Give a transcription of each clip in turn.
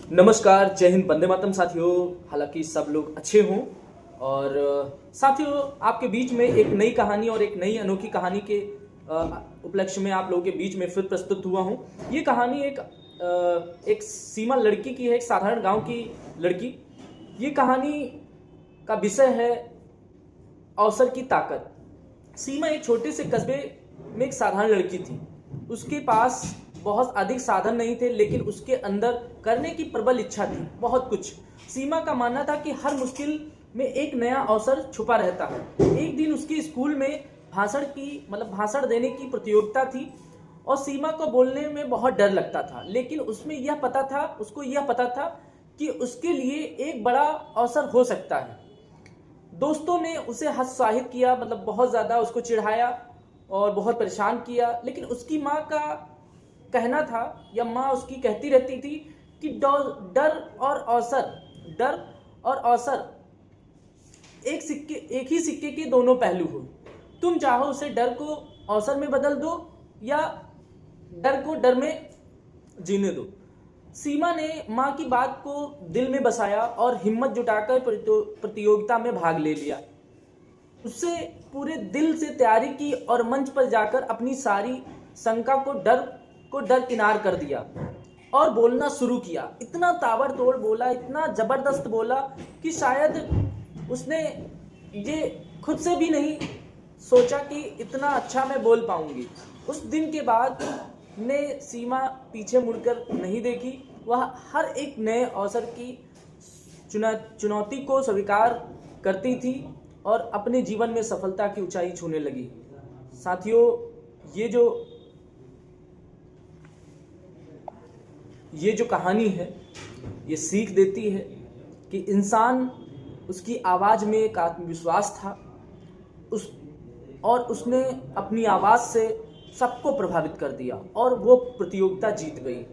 नमस्कार, जय हिंद, वंदे मातरम साथियों। हालांकि सब लोग अच्छे हों और साथियों आपके बीच में एक नई कहानी और एक नई अनोखी कहानी के उपलक्ष्य में आप लोगों के बीच में फिर प्रस्तुत हुआ हूं। ये कहानी एक सीमा लड़की की है, एक साधारण गांव की लड़की। ये कहानी का विषय है अवसर की ताकत। सीमा एक छोटे से कस्बे में एक साधारण लड़की थी। उसके पास बहुत अधिक साधन नहीं थे, लेकिन उसके अंदर करने की प्रबल इच्छा थी, बहुत कुछ। सीमा का मानना था कि हर मुश्किल में एक नया अवसर छुपा रहता है। एक दिन उसके स्कूल में भाषण देने की प्रतियोगिता थी और सीमा को बोलने में बहुत डर लगता था, लेकिन उसको यह पता था कि उसके लिए एक बड़ा अवसर हो सकता है। दोस्तों ने उसे हतोत्साहित किया, बहुत ज़्यादा उसको चिढ़ाया और बहुत परेशान किया, लेकिन उसकी माँ का कहना था, या माँ उसकी कहती रहती थी कि डर और अवसर एक ही सिक्के के दोनों पहलू हो। तुम चाहो उसे डर को अवसर में बदल दो या डर को डर में जीने दो। सीमा ने माँ की बात को दिल में बसाया और हिम्मत जुटाकर प्रतियोगिता में भाग ले लिया। उससे पूरे दिल से तैयारी की और मंच पर जाकर अपनी सारी शंका को डर किनार कर दिया और बोलना शुरू किया। इतना ताबड़तोड़ बोला, इतना जबरदस्त बोला कि शायद उसने ये खुद से भी नहीं सोचा कि इतना अच्छा मैं बोल पाऊंगी। उस दिन के बाद ने सीमा पीछे मुड़कर नहीं देखी। वह हर एक नए अवसर की चुनौती को स्वीकार करती थी और अपने जीवन में सफलता की ऊंचाई छूने लगी। साथियों, ये जो कहानी है, ये सीख देती है कि इंसान, उसकी आवाज़ में एक आत्मविश्वास था और उसने अपनी आवाज़ से सबको प्रभावित कर दिया और वो प्रतियोगिता जीत गई।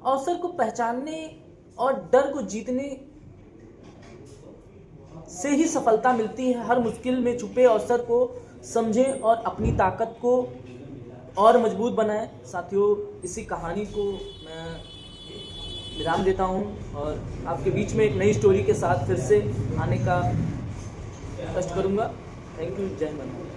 अवसर को पहचानने और डर को जीतने से ही सफलता मिलती है। हर मुश्किल में छुपे अवसर को समझें और अपनी ताकत को और मजबूत बनाएं। साथियों, इसी कहानी को मैं विराम देता हूं और आपके बीच में एक नई स्टोरी के साथ फिर से आने का कष्ट करूंगा। Thank you. जय हिंद।